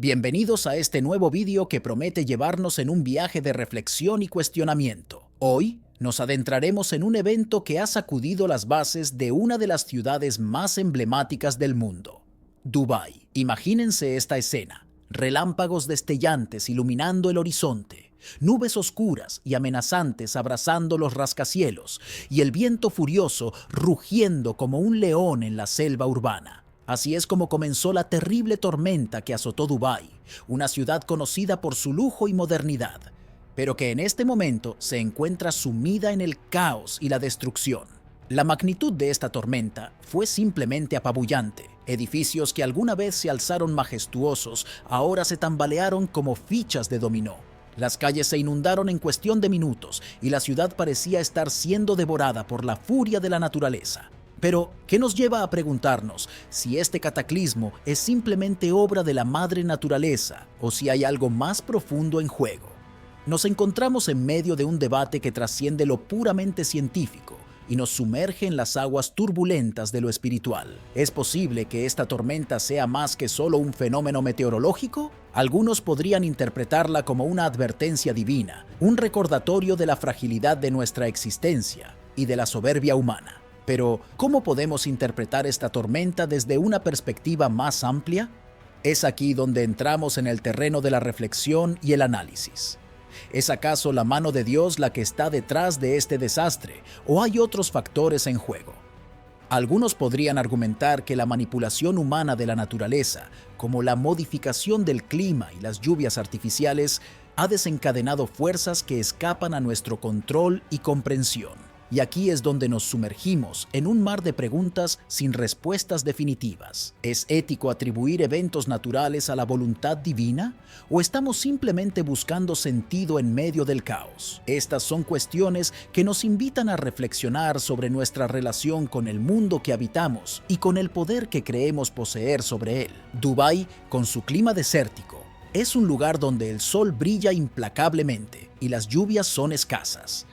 Bienvenidos a este nuevo vídeo que promete llevarnos en un viaje de reflexión y cuestionamiento. Hoy nos adentraremos en un evento que ha sacudido las bases de una de las ciudades más emblemáticas del mundo, Dubái. Imagínense esta escena: relámpagos destellantes iluminando el horizonte, nubes oscuras y amenazantes abrazando los rascacielos, y el viento furioso rugiendo como un león en la selva urbana. Así es como comenzó la terrible tormenta que azotó Dubái, una ciudad conocida por su lujo y modernidad, pero que en este momento se encuentra sumida en el caos y la destrucción. La magnitud de esta tormenta fue simplemente apabullante. Edificios que alguna vez se alzaron majestuosos ahora se tambalearon como fichas de dominó. Las calles se inundaron en cuestión de minutos y la ciudad parecía estar siendo devorada por la furia de la naturaleza. Pero, ¿qué nos lleva a preguntarnos si este cataclismo es simplemente obra de la madre naturaleza o si hay algo más profundo en juego? Nos encontramos en medio de un debate que trasciende lo puramente científico y nos sumerge en las aguas turbulentas de lo espiritual. ¿Es posible que esta tormenta sea más que solo un fenómeno meteorológico? Algunos podrían interpretarla como una advertencia divina, un recordatorio de la fragilidad de nuestra existencia y de la soberbia humana. Pero, ¿cómo podemos interpretar esta tormenta desde una perspectiva más amplia? Es aquí donde entramos en el terreno de la reflexión y el análisis. ¿Es acaso la mano de Dios la que está detrás de este desastre, o hay otros factores en juego? Algunos podrían argumentar que la manipulación humana de la naturaleza, como la modificación del clima y las lluvias artificiales, ha desencadenado fuerzas que escapan a nuestro control y comprensión. Y aquí es donde nos sumergimos en un mar de preguntas sin respuestas definitivas. ¿Es ético atribuir eventos naturales a la voluntad divina? ¿O estamos simplemente buscando sentido en medio del caos? Estas son cuestiones que nos invitan a reflexionar sobre nuestra relación con el mundo que habitamos y con el poder que creemos poseer sobre él. Dubái, con su clima desértico, es un lugar donde el sol brilla implacablemente y las lluvias son escasas.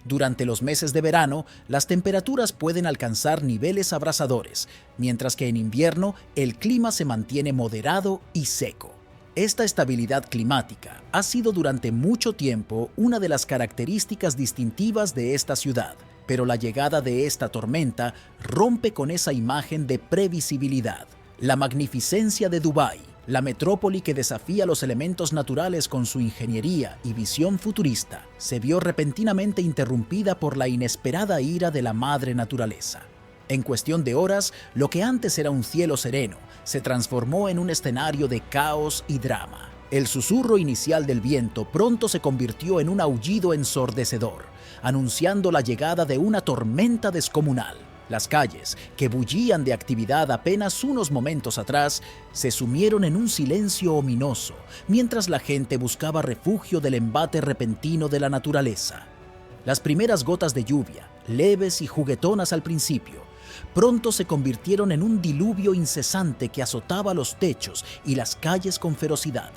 Durante los meses de verano, las temperaturas pueden alcanzar niveles abrasadores, mientras que en invierno el clima se mantiene moderado y seco. Esta estabilidad climática ha sido durante mucho tiempo una de las características distintivas de esta ciudad, pero la llegada de esta tormenta rompe con esa imagen de previsibilidad. La magnificencia de Dubái, la metrópoli que desafía los elementos naturales con su ingeniería y visión futurista, se vio repentinamente interrumpida por la inesperada ira de la madre naturaleza. En cuestión de horas, lo que antes era un cielo sereno se transformó en un escenario de caos y drama. El susurro inicial del viento pronto se convirtió en un aullido ensordecedor, anunciando la llegada de una tormenta descomunal. Las calles, que bullían de actividad apenas unos momentos atrás, se sumieron en un silencio ominoso, mientras la gente buscaba refugio del embate repentino de la naturaleza. Las primeras gotas de lluvia, leves y juguetonas al principio, pronto se convirtieron en un diluvio incesante que azotaba los techos y las calles con ferocidad.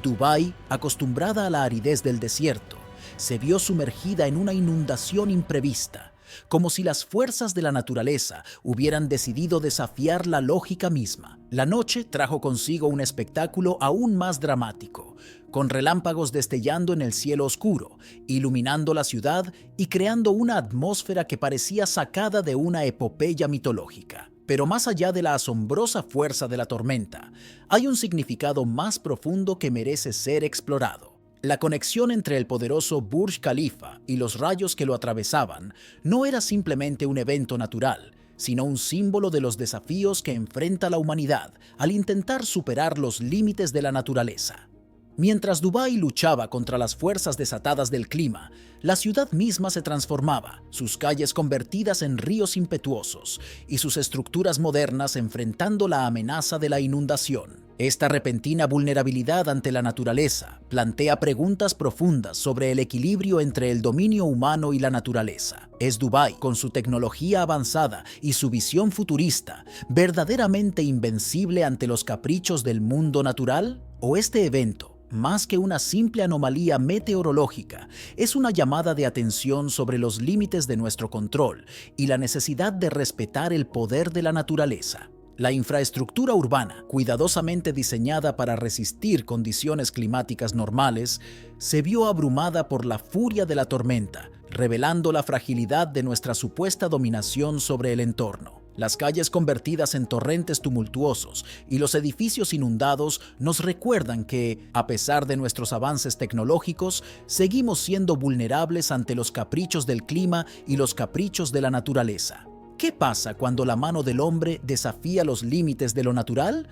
Dubái, acostumbrada a la aridez del desierto, se vio sumergida en una inundación imprevista, como si las fuerzas de la naturaleza hubieran decidido desafiar la lógica misma. La noche trajo consigo un espectáculo aún más dramático, con relámpagos destellando en el cielo oscuro, iluminando la ciudad y creando una atmósfera que parecía sacada de una epopeya mitológica. Pero más allá de la asombrosa fuerza de la tormenta, hay un significado más profundo que merece ser explorado. La conexión entre el poderoso Burj Khalifa y los rayos que lo atravesaban no era simplemente un evento natural, sino un símbolo de los desafíos que enfrenta la humanidad al intentar superar los límites de la naturaleza. Mientras Dubái luchaba contra las fuerzas desatadas del clima, la ciudad misma se transformaba, sus calles convertidas en ríos impetuosos y sus estructuras modernas enfrentando la amenaza de la inundación. Esta repentina vulnerabilidad ante la naturaleza plantea preguntas profundas sobre el equilibrio entre el dominio humano y la naturaleza. ¿Es Dubái, con su tecnología avanzada y su visión futurista, verdaderamente invencible ante los caprichos del mundo natural? ¿O este evento, más que una simple anomalía meteorológica, es una llamada de atención sobre los límites de nuestro control y la necesidad de respetar el poder de la naturaleza? La infraestructura urbana, cuidadosamente diseñada para resistir condiciones climáticas normales, se vio abrumada por la furia de la tormenta, revelando la fragilidad de nuestra supuesta dominación sobre el entorno. Las calles convertidas en torrentes tumultuosos y los edificios inundados nos recuerdan que, a pesar de nuestros avances tecnológicos, seguimos siendo vulnerables ante los caprichos del clima y los caprichos de la naturaleza. ¿Qué pasa cuando la mano del hombre desafía los límites de lo natural?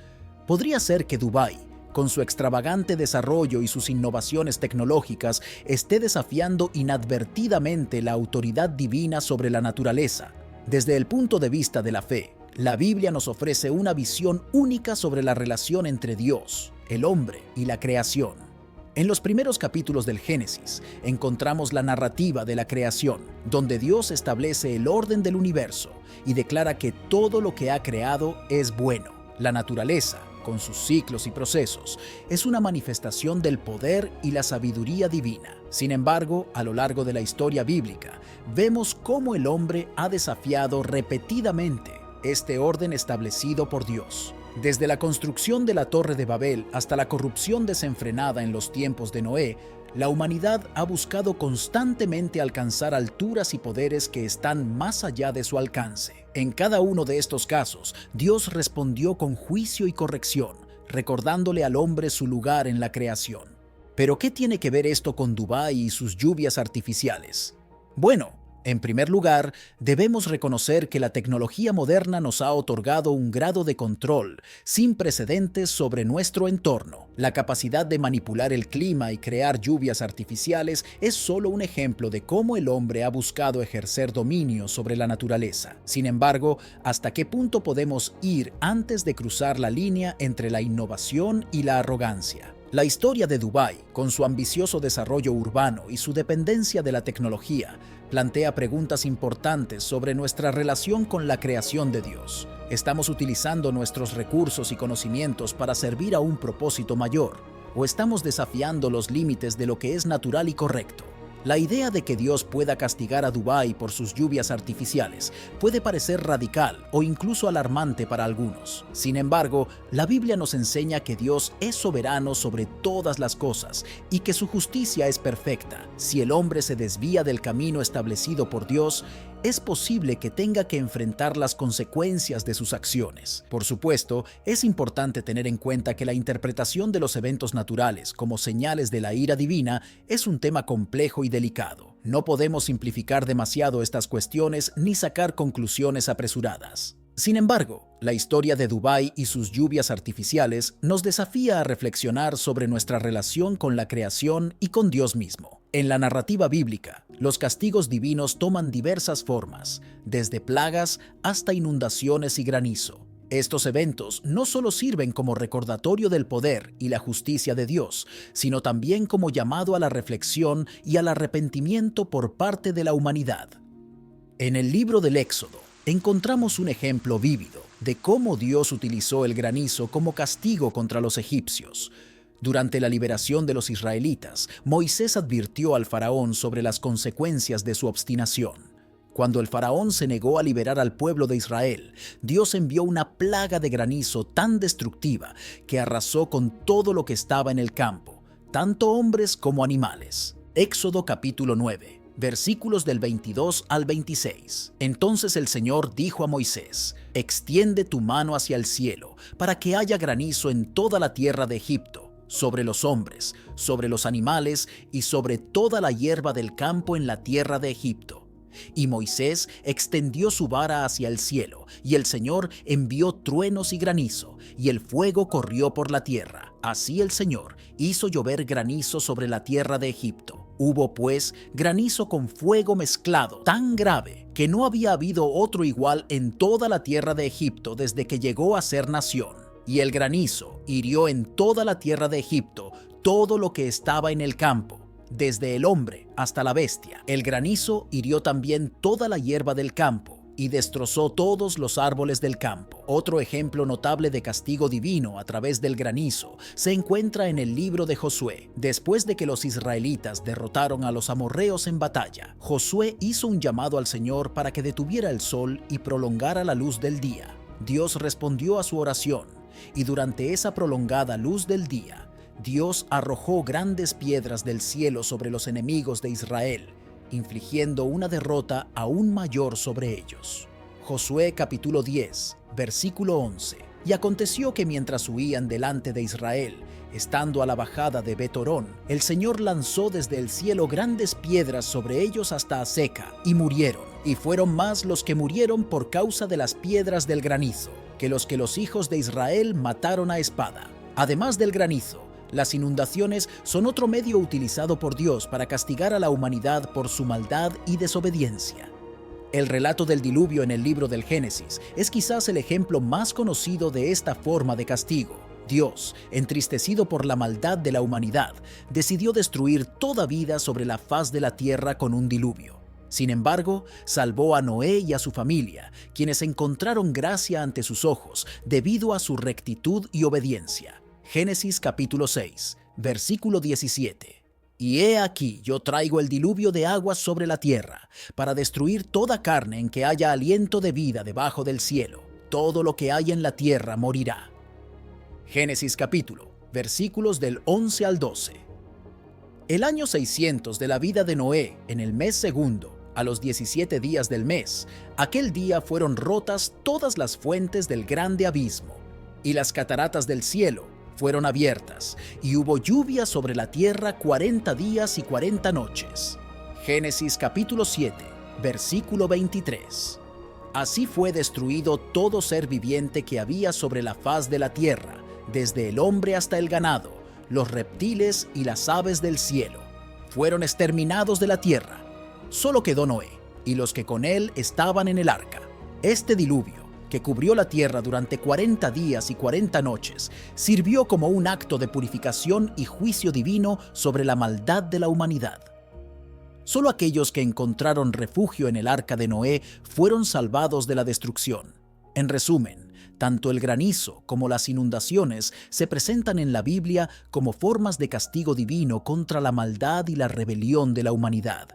Podría ser que Dubái, con su extravagante desarrollo y sus innovaciones tecnológicas, esté desafiando inadvertidamente la autoridad divina sobre la naturaleza. Desde el punto de vista de la fe, la Biblia nos ofrece una visión única sobre la relación entre Dios, el hombre y la creación. En los primeros capítulos del Génesis encontramos la narrativa de la creación, donde Dios establece el orden del universo y declara que todo lo que ha creado es bueno. La naturaleza, con sus ciclos y procesos, es una manifestación del poder y la sabiduría divina. Sin embargo, a lo largo de la historia bíblica, vemos cómo el hombre ha desafiado repetidamente este orden establecido por Dios. Desde la construcción de la Torre de Babel hasta la corrupción desenfrenada en los tiempos de Noé, la humanidad ha buscado constantemente alcanzar alturas y poderes que están más allá de su alcance. En cada uno de estos casos, Dios respondió con juicio y corrección, recordándole al hombre su lugar en la creación. ¿Pero qué tiene que ver esto con Dubái y sus lluvias artificiales? Bueno, en primer lugar, debemos reconocer que la tecnología moderna nos ha otorgado un grado de control sin precedentes sobre nuestro entorno. La capacidad de manipular el clima y crear lluvias artificiales es solo un ejemplo de cómo el hombre ha buscado ejercer dominio sobre la naturaleza. Sin embargo, ¿hasta qué punto podemos ir antes de cruzar la línea entre la innovación y la arrogancia? La historia de Dubái, con su ambicioso desarrollo urbano y su dependencia de la tecnología, plantea preguntas importantes sobre nuestra relación con la creación de Dios. ¿Estamos utilizando nuestros recursos y conocimientos para servir a un propósito mayor? ¿O estamos desafiando los límites de lo que es natural y correcto? La idea de que Dios pueda castigar a Dubái por sus lluvias artificiales puede parecer radical o incluso alarmante para algunos. Sin embargo, la Biblia nos enseña que Dios es soberano sobre todas las cosas y que su justicia es perfecta. Si el hombre se desvía del camino establecido por Dios, es posible que tenga que enfrentar las consecuencias de sus acciones. Por supuesto, es importante tener en cuenta que la interpretación de los eventos naturales como señales de la ira divina es un tema complejo y delicado. No podemos simplificar demasiado estas cuestiones ni sacar conclusiones apresuradas. Sin embargo, la historia de Dubái y sus lluvias artificiales nos desafía a reflexionar sobre nuestra relación con la creación y con Dios mismo. En la narrativa bíblica, los castigos divinos toman diversas formas, desde plagas hasta inundaciones y granizo. Estos eventos no solo sirven como recordatorio del poder y la justicia de Dios, sino también como llamado a la reflexión y al arrepentimiento por parte de la humanidad. En el libro del Éxodo, encontramos un ejemplo vívido de cómo Dios utilizó el granizo como castigo contra los egipcios. Durante la liberación de los israelitas, Moisés advirtió al faraón sobre las consecuencias de su obstinación. Cuando el faraón se negó a liberar al pueblo de Israel, Dios envió una plaga de granizo tan destructiva que arrasó con todo lo que estaba en el campo, tanto hombres como animales. Éxodo capítulo 9. Versículos del 22 al 26. Entonces el Señor dijo a Moisés: «Extiende tu mano hacia el cielo, para que haya granizo en toda la tierra de Egipto, sobre los hombres, sobre los animales y sobre toda la hierba del campo en la tierra de Egipto». Y Moisés extendió su vara hacia el cielo, y el Señor envió truenos y granizo, y el fuego corrió por la tierra. Así el Señor hizo llover granizo sobre la tierra de Egipto. Hubo pues granizo con fuego mezclado, tan grave que no había habido otro igual en toda la tierra de Egipto desde que llegó a ser nación. Y el granizo hirió en toda la tierra de Egipto todo lo que estaba en el campo, desde el hombre hasta la bestia. El granizo hirió también toda la hierba del campo y destrozó todos los árboles del campo. Otro ejemplo notable de castigo divino a través del granizo se encuentra en el libro de Josué. Después de que los israelitas derrotaron a los amorreos en batalla, Josué hizo un llamado al Señor para que detuviera el sol y prolongara la luz del día. Dios respondió a su oración, y durante esa prolongada luz del día, Dios arrojó grandes piedras del cielo sobre los enemigos de Israel, infligiendo una derrota aún mayor sobre ellos. Josué capítulo 10, versículo 11. Y aconteció que mientras huían delante de Israel, estando a la bajada de Bet-Horón, el Señor lanzó desde el cielo grandes piedras sobre ellos hasta Azeca, y murieron. Y fueron más los que murieron por causa de las piedras del granizo, que los hijos de Israel mataron a espada. Además del granizo, las inundaciones son otro medio utilizado por Dios para castigar a la humanidad por su maldad y desobediencia. El relato del diluvio en el libro del Génesis es quizás el ejemplo más conocido de esta forma de castigo. Dios, entristecido por la maldad de la humanidad, decidió destruir toda vida sobre la faz de la tierra con un diluvio. Sin embargo, salvó a Noé y a su familia, quienes encontraron gracia ante sus ojos debido a su rectitud y obediencia. Génesis capítulo 6, versículo 17. Y he aquí yo traigo el diluvio de aguas sobre la tierra, para destruir toda carne en que haya aliento de vida debajo del cielo. Todo lo que hay en la tierra morirá. Génesis capítulo, versículos del 11 al 12. El año 600 de la vida de Noé, en el mes segundo, a los 17 días del mes, aquel día fueron rotas todas las fuentes del grande abismo, y las cataratas del cielo fueron abiertas, y hubo lluvia sobre la tierra 40 días y 40 noches. Génesis capítulo 7, versículo 23. Así fue destruido todo ser viviente que había sobre la faz de la tierra, desde el hombre hasta el ganado, los reptiles y las aves del cielo. Fueron exterminados de la tierra. Solo quedó Noé y los que con él estaban en el arca. Este diluvio, que cubrió la tierra durante 40 días y 40 noches, sirvió como un acto de purificación y juicio divino sobre la maldad de la humanidad. Solo aquellos que encontraron refugio en el arca de Noé fueron salvados de la destrucción. En resumen, tanto el granizo como las inundaciones se presentan en la Biblia como formas de castigo divino contra la maldad y la rebelión de la humanidad.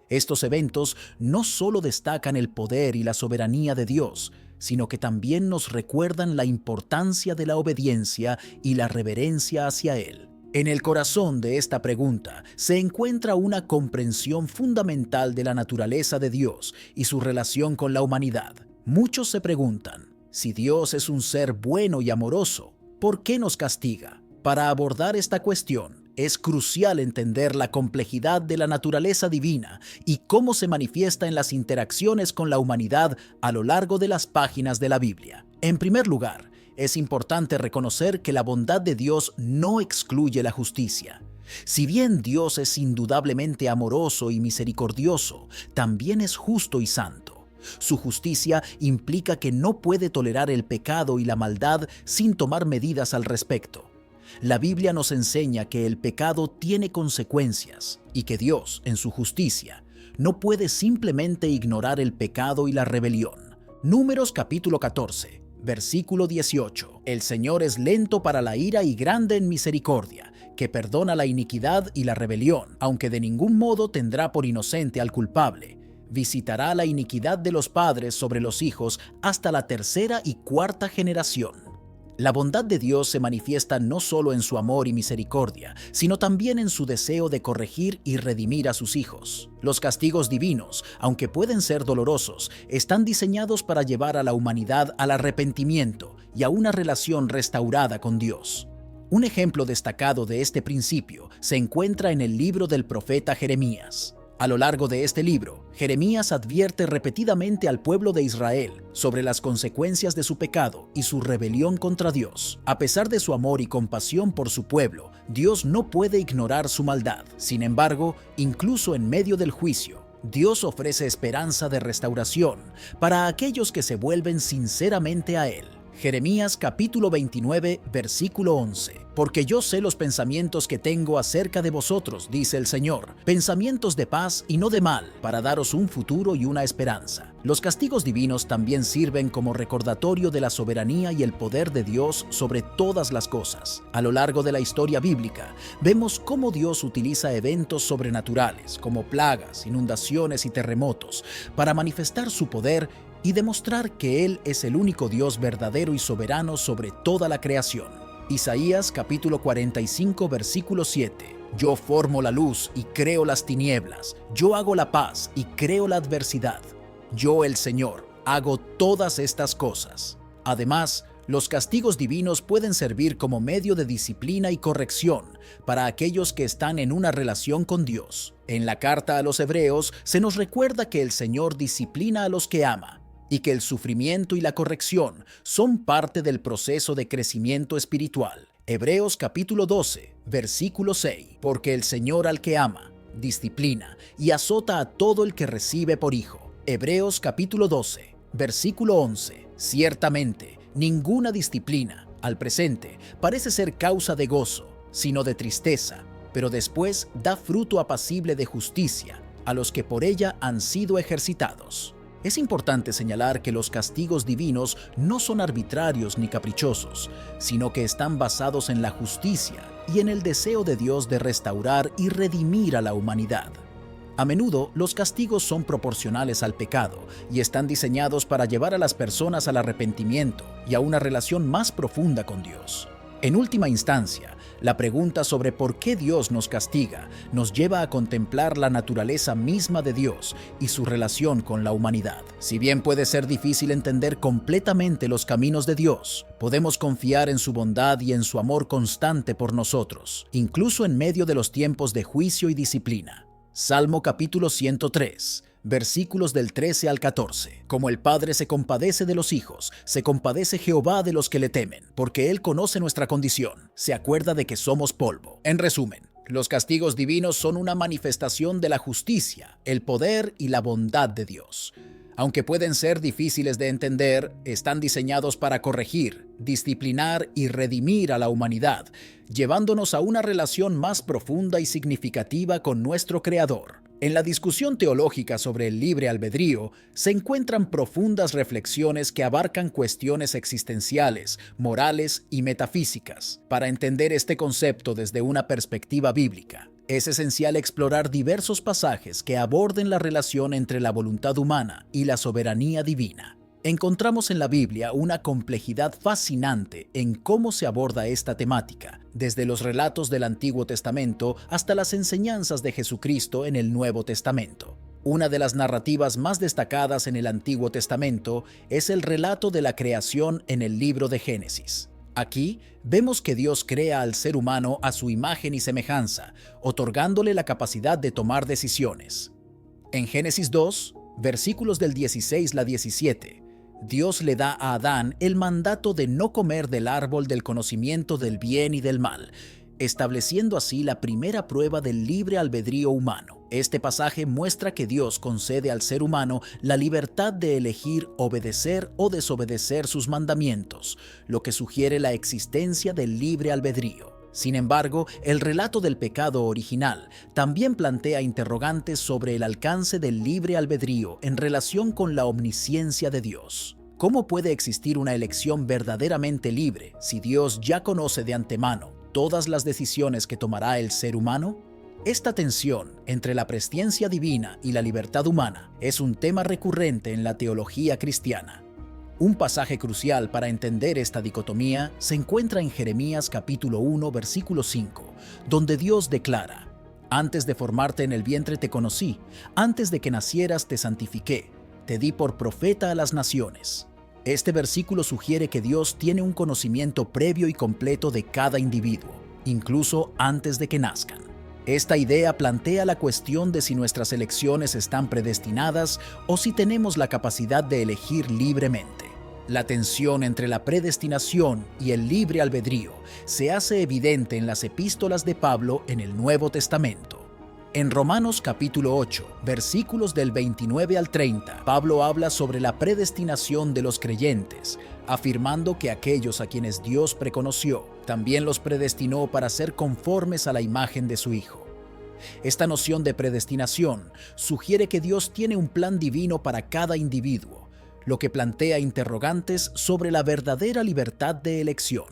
Estos eventos no solo destacan el poder y la soberanía de Dios, sino que también nos recuerdan la importancia de la obediencia y la reverencia hacia Él. En el corazón de esta pregunta se encuentra una comprensión fundamental de la naturaleza de Dios y su relación con la humanidad. Muchos se preguntan, si Dios es un ser bueno y amoroso, ¿por qué nos castiga? Para abordar esta cuestión, es crucial entender la complejidad de la naturaleza divina y cómo se manifiesta en las interacciones con la humanidad a lo largo de las páginas de la Biblia. En primer lugar, es importante reconocer que la bondad de Dios no excluye la justicia. Si bien Dios es indudablemente amoroso y misericordioso, también es justo y santo. Su justicia implica que no puede tolerar el pecado y la maldad sin tomar medidas al respecto. La Biblia nos enseña que el pecado tiene consecuencias y que Dios, en su justicia, no puede simplemente ignorar el pecado y la rebelión. Números capítulo 14, versículo 18. El Señor es lento para la ira y grande en misericordia, que perdona la iniquidad y la rebelión, aunque de ningún modo tendrá por inocente al culpable. Visitará la iniquidad de los padres sobre los hijos hasta la tercera y cuarta generación. La bondad de Dios se manifiesta no solo en su amor y misericordia, sino también en su deseo de corregir y redimir a sus hijos. Los castigos divinos, aunque pueden ser dolorosos, están diseñados para llevar a la humanidad al arrepentimiento y a una relación restaurada con Dios. Un ejemplo destacado de este principio se encuentra en el libro del profeta Jeremías. A lo largo de este libro, Jeremías advierte repetidamente al pueblo de Israel sobre las consecuencias de su pecado y su rebelión contra Dios. A pesar de su amor y compasión por su pueblo, Dios no puede ignorar su maldad. Sin embargo, incluso en medio del juicio, Dios ofrece esperanza de restauración para aquellos que se vuelven sinceramente a Él. Jeremías capítulo 29, versículo 11. Porque yo sé los pensamientos que tengo acerca de vosotros, dice el Señor, pensamientos de paz y no de mal, para daros un futuro y una esperanza. Los castigos divinos también sirven como recordatorio de la soberanía y el poder de Dios sobre todas las cosas. A lo largo de la historia bíblica, vemos cómo Dios utiliza eventos sobrenaturales, como plagas, inundaciones y terremotos, para manifestar su poder y demostrar que Él es el único Dios verdadero y soberano sobre toda la creación. Isaías capítulo 45 versículo 7. Yo formo la luz y creo las tinieblas, yo hago la paz y creo la adversidad. Yo, el Señor, hago todas estas cosas. Además, los castigos divinos pueden servir como medio de disciplina y corrección para aquellos que están en una relación con Dios. En la carta a los Hebreos se nos recuerda que el Señor disciplina a los que ama y que el sufrimiento y la corrección son parte del proceso de crecimiento espiritual. Hebreos capítulo 12, versículo 6. Porque el Señor al que ama, disciplina y azota a todo el que recibe por hijo. Hebreos capítulo 12, versículo 11. Ciertamente, ninguna disciplina, al presente, parece ser causa de gozo, sino de tristeza, pero después da fruto apacible de justicia a los que por ella han sido ejercitados. Es importante señalar que los castigos divinos no son arbitrarios ni caprichosos, sino que están basados en la justicia y en el deseo de Dios de restaurar y redimir a la humanidad. A menudo, los castigos son proporcionales al pecado y están diseñados para llevar a las personas al arrepentimiento y a una relación más profunda con Dios. En última instancia, la pregunta sobre por qué Dios nos castiga nos lleva a contemplar la naturaleza misma de Dios y su relación con la humanidad. Si bien puede ser difícil entender completamente los caminos de Dios, podemos confiar en su bondad y en su amor constante por nosotros, incluso en medio de los tiempos de juicio y disciplina. Salmo capítulo 103, versículos del 13 al 14. Como el Padre se compadece de los hijos, se compadece Jehová de los que le temen, porque Él conoce nuestra condición, se acuerda de que somos polvo. En resumen, los castigos divinos son una manifestación de la justicia, el poder y la bondad de Dios. Aunque pueden ser difíciles de entender, están diseñados para corregir, disciplinar y redimir a la humanidad, llevándonos a una relación más profunda y significativa con nuestro Creador. En la discusión teológica sobre el libre albedrío se encuentran profundas reflexiones que abarcan cuestiones existenciales, morales y metafísicas. Para entender este concepto desde una perspectiva bíblica, es esencial explorar diversos pasajes que aborden la relación entre la voluntad humana y la soberanía divina. Encontramos en la Biblia una complejidad fascinante en cómo se aborda esta temática, desde los relatos del Antiguo Testamento hasta las enseñanzas de Jesucristo en el Nuevo Testamento. Una de las narrativas más destacadas en el Antiguo Testamento es el relato de la creación en el libro de Génesis. Aquí vemos que Dios crea al ser humano a su imagen y semejanza, otorgándole la capacidad de tomar decisiones. En Génesis 2, versículos del 16 al 17, Dios le da a Adán el mandato de no comer del árbol del conocimiento del bien y del mal, estableciendo así la primera prueba del libre albedrío humano. Este pasaje muestra que Dios concede al ser humano la libertad de elegir obedecer o desobedecer sus mandamientos, lo que sugiere la existencia del libre albedrío. Sin embargo, el relato del pecado original también plantea interrogantes sobre el alcance del libre albedrío en relación con la omnisciencia de Dios. ¿Cómo puede existir una elección verdaderamente libre si Dios ya conoce de antemano todas las decisiones que tomará el ser humano? Esta tensión entre la presciencia divina y la libertad humana es un tema recurrente en la teología cristiana. Un pasaje crucial para entender esta dicotomía se encuentra en Jeremías capítulo 1, versículo 5, donde Dios declara: «Antes de formarte en el vientre te conocí, antes de que nacieras te santifiqué, te di por profeta a las naciones». Este versículo sugiere que Dios tiene un conocimiento previo y completo de cada individuo, incluso antes de que nazcan. Esta idea plantea la cuestión de si nuestras elecciones están predestinadas o si tenemos la capacidad de elegir libremente. La tensión entre la predestinación y el libre albedrío se hace evidente en las epístolas de Pablo en el Nuevo Testamento. En Romanos capítulo 8, versículos del 29 al 30, Pablo habla sobre la predestinación de los creyentes, afirmando que aquellos a quienes Dios preconoció, también los predestinó para ser conformes a la imagen de su Hijo. Esta noción de predestinación sugiere que Dios tiene un plan divino para cada individuo, lo que plantea interrogantes sobre la verdadera libertad de elección.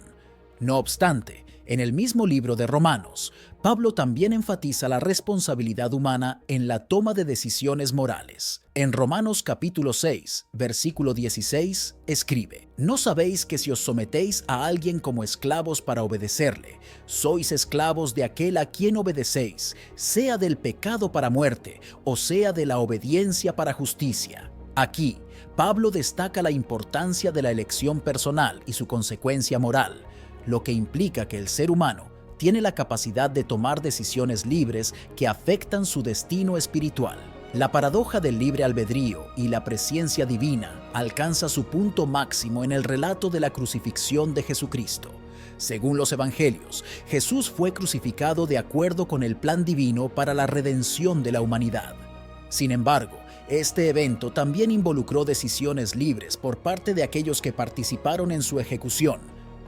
No obstante, En el mismo libro de Romanos, Pablo también enfatiza la responsabilidad humana en la toma de decisiones morales. En Romanos capítulo 6, versículo 16, escribe: ¿No sabéis que si os sometéis a alguien como esclavos para obedecerle, sois esclavos de aquel a quien obedecéis, sea del pecado para muerte, o sea de la obediencia para justicia? Aquí, Pablo destaca la importancia de la elección personal y su consecuencia moral, lo que implica que el ser humano tiene la capacidad de tomar decisiones libres que afectan su destino espiritual. La paradoja del libre albedrío y la presciencia divina alcanza su punto máximo en el relato de la crucifixión de Jesucristo. Según los evangelios, Jesús fue crucificado de acuerdo con el plan divino para la redención de la humanidad. Sin embargo, este evento también involucró decisiones libres por parte de aquellos que participaron en su ejecución,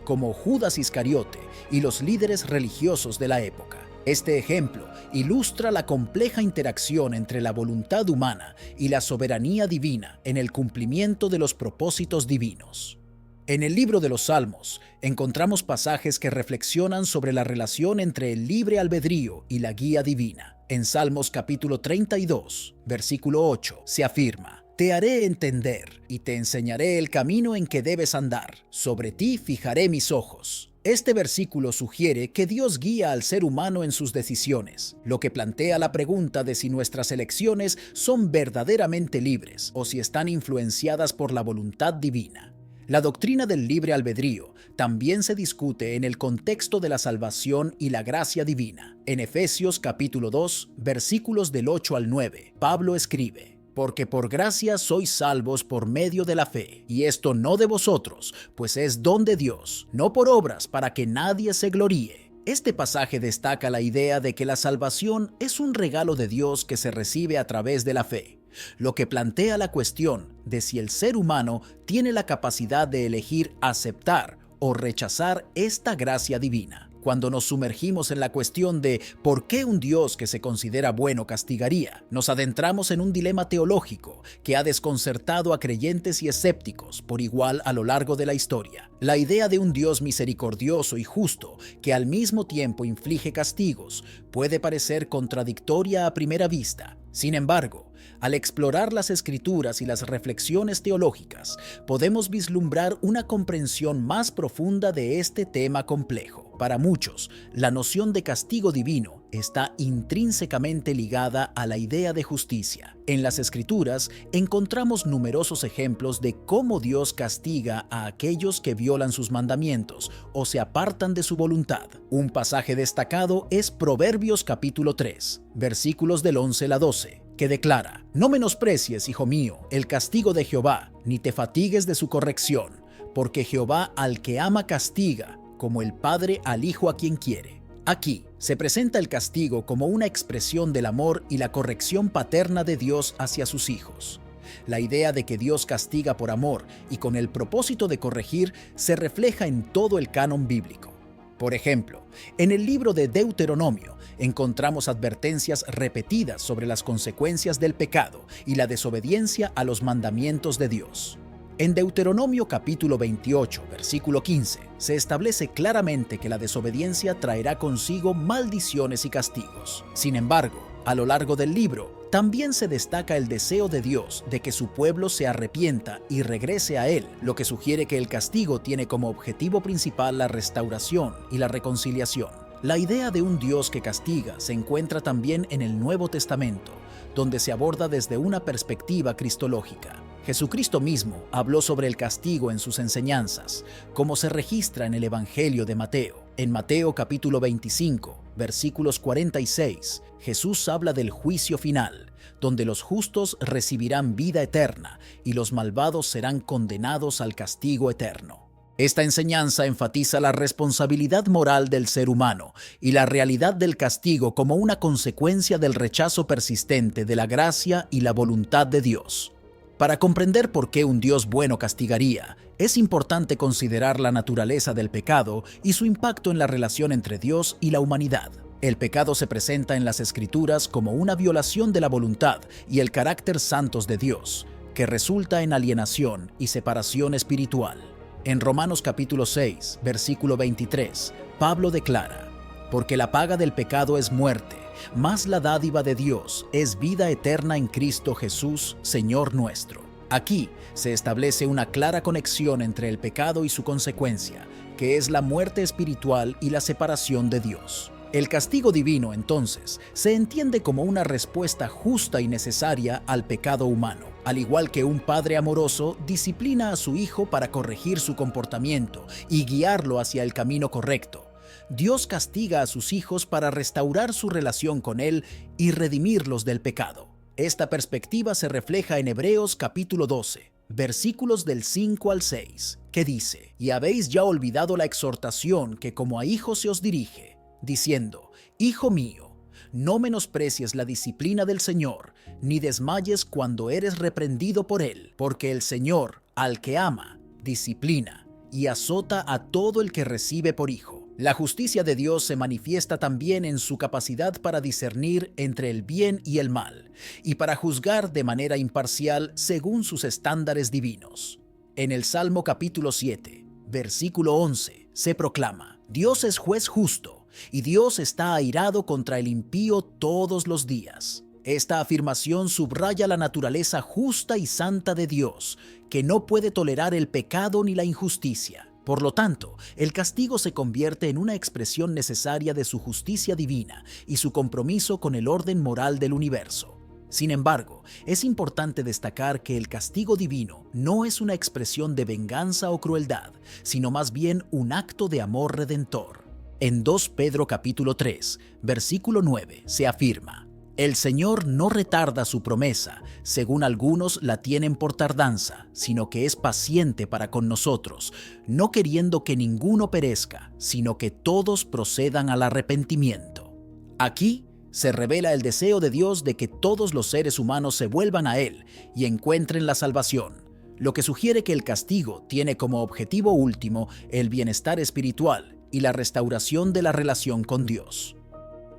como Judas Iscariote y los líderes religiosos de la época. Este ejemplo ilustra la compleja interacción entre la voluntad humana y la soberanía divina en el cumplimiento de los propósitos divinos. En el libro de los Salmos encontramos pasajes que reflexionan sobre la relación entre el libre albedrío y la guía divina. En Salmos capítulo 32, versículo 8, se afirma: Te haré entender y te enseñaré el camino en que debes andar. Sobre ti fijaré mis ojos. Este versículo sugiere que Dios guía al ser humano en sus decisiones, lo que plantea la pregunta de si nuestras elecciones son verdaderamente libres o si están influenciadas por la voluntad divina. La doctrina del libre albedrío también se discute en el contexto de la salvación y la gracia divina. En Efesios capítulo 2, versículos del 8 al 9, Pablo escribe: Porque por gracia sois salvos por medio de la fe, y esto no de vosotros, pues es don de Dios, no por obras para que nadie se gloríe. Este pasaje destaca la idea de que la salvación es un regalo de Dios que se recibe a través de la fe, lo que plantea la cuestión de si el ser humano tiene la capacidad de elegir aceptar o rechazar esta gracia divina. Cuando nos sumergimos en la cuestión de por qué un Dios que se considera bueno castigaría, nos adentramos en un dilema teológico que ha desconcertado a creyentes y escépticos por igual a lo largo de la historia. La idea de un Dios misericordioso y justo que al mismo tiempo inflige castigos puede parecer contradictoria a primera vista. Sin embargo, al explorar las escrituras y las reflexiones teológicas, podemos vislumbrar una comprensión más profunda de este tema complejo. Para muchos, la noción de castigo divino está intrínsecamente ligada a la idea de justicia. En las escrituras encontramos numerosos ejemplos de cómo Dios castiga a aquellos que violan sus mandamientos o se apartan de su voluntad. Un pasaje destacado es Proverbios capítulo 3, versículos del 11 al 12. Que declara: No menosprecies, hijo mío, el castigo de Jehová, ni te fatigues de su corrección, porque Jehová al que ama castiga, como el padre al hijo a quien quiere. Aquí se presenta el castigo como una expresión del amor y la corrección paterna de Dios hacia sus hijos. La idea de que Dios castiga por amor y con el propósito de corregir se refleja en todo el canon bíblico. Por ejemplo, en el libro de Deuteronomio encontramos advertencias repetidas sobre las consecuencias del pecado y la desobediencia a los mandamientos de Dios. En Deuteronomio capítulo 28, versículo 15, se establece claramente que la desobediencia traerá consigo maldiciones y castigos. Sin embargo, a lo largo del libro, también se destaca el deseo de Dios de que su pueblo se arrepienta y regrese a Él, lo que sugiere que el castigo tiene como objetivo principal la restauración y la reconciliación. La idea de un Dios que castiga se encuentra también en el Nuevo Testamento, donde se aborda desde una perspectiva cristológica. Jesucristo mismo habló sobre el castigo en sus enseñanzas, como se registra en el Evangelio de Mateo. En Mateo capítulo 25, versículos 46, Jesús habla del juicio final, donde los justos recibirán vida eterna y los malvados serán condenados al castigo eterno. Esta enseñanza enfatiza la responsabilidad moral del ser humano y la realidad del castigo como una consecuencia del rechazo persistente de la gracia y la voluntad de Dios. Para comprender por qué un Dios bueno castigaría, es importante considerar la naturaleza del pecado y su impacto en la relación entre Dios y la humanidad. El pecado se presenta en las Escrituras como una violación de la voluntad y el carácter santos de Dios, que resulta en alienación y separación espiritual. En Romanos capítulo 6, versículo 23, Pablo declara: porque la paga del pecado es muerte, mas la dádiva de Dios es vida eterna en Cristo Jesús, Señor nuestro. Aquí se establece una clara conexión entre el pecado y su consecuencia, que es la muerte espiritual y la separación de Dios. El castigo divino, entonces, se entiende como una respuesta justa y necesaria al pecado humano. Al igual que un padre amoroso disciplina a su hijo para corregir su comportamiento y guiarlo hacia el camino correcto, Dios castiga a sus hijos para restaurar su relación con Él y redimirlos del pecado. Esta perspectiva se refleja en Hebreos capítulo 12, versículos del 5 al 6, que dice: y habéis ya olvidado la exhortación que como a hijos se os dirige, diciendo: Hijo mío, no menosprecies la disciplina del Señor, ni desmayes cuando eres reprendido por Él, porque el Señor, al que ama, disciplina y azota a todo el que recibe por hijo. La justicia de Dios se manifiesta también en su capacidad para discernir entre el bien y el mal, y para juzgar de manera imparcial según sus estándares divinos. En el Salmo capítulo 7, versículo 11, se proclama: Dios es juez justo, y Dios está airado contra el impío todos los días. Esta afirmación subraya la naturaleza justa y santa de Dios, que no puede tolerar el pecado ni la injusticia. Por lo tanto, el castigo se convierte en una expresión necesaria de su justicia divina y su compromiso con el orden moral del universo. Sin embargo, es importante destacar que el castigo divino no es una expresión de venganza o crueldad, sino más bien un acto de amor redentor. En 2 Pedro capítulo 3, versículo 9, se afirma: el Señor no retarda su promesa, según algunos la tienen por tardanza, sino que es paciente para con nosotros, no queriendo que ninguno perezca, sino que todos procedan al arrepentimiento. Aquí se revela el deseo de Dios de que todos los seres humanos se vuelvan a Él y encuentren la salvación, lo que sugiere que el castigo tiene como objetivo último el bienestar espiritual y la restauración de la relación con Dios.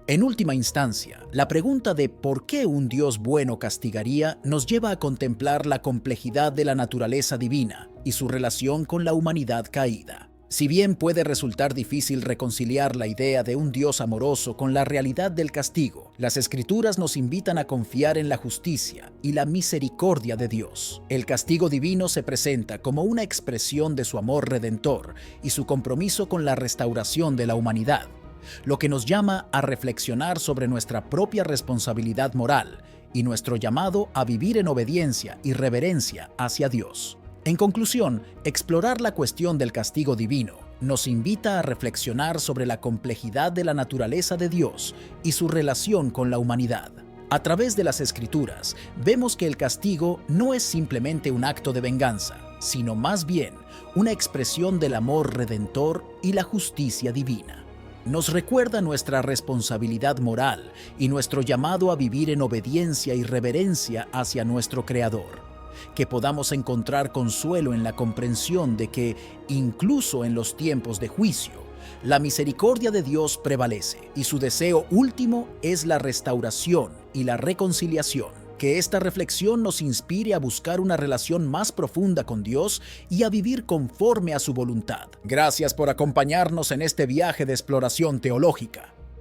En última instancia, la pregunta de por qué un Dios bueno castigaría nos lleva a contemplar la complejidad de la naturaleza divina y su relación con la humanidad caída. Si bien puede resultar difícil reconciliar la idea de un Dios amoroso con la realidad del castigo, las Escrituras nos invitan a confiar en la justicia y la misericordia de Dios. El castigo divino se presenta como una expresión de su amor redentor y su compromiso con la restauración de la humanidad, lo que nos llama a reflexionar sobre nuestra propia responsabilidad moral y nuestro llamado a vivir en obediencia y reverencia hacia Dios. En conclusión, explorar la cuestión del castigo divino nos invita a reflexionar sobre la complejidad de la naturaleza de Dios y su relación con la humanidad. A través de las Escrituras, vemos que el castigo no es simplemente un acto de venganza, sino más bien una expresión del amor redentor y la justicia divina. Nos recuerda nuestra responsabilidad moral y nuestro llamado a vivir en obediencia y reverencia hacia nuestro Creador. Que podamos encontrar consuelo en la comprensión de que, incluso en los tiempos de juicio, la misericordia de Dios prevalece y su deseo último es la restauración y la reconciliación. Que esta reflexión nos inspire a buscar una relación más profunda con Dios y a vivir conforme a su voluntad. Gracias por acompañarnos en este viaje de exploración teológica.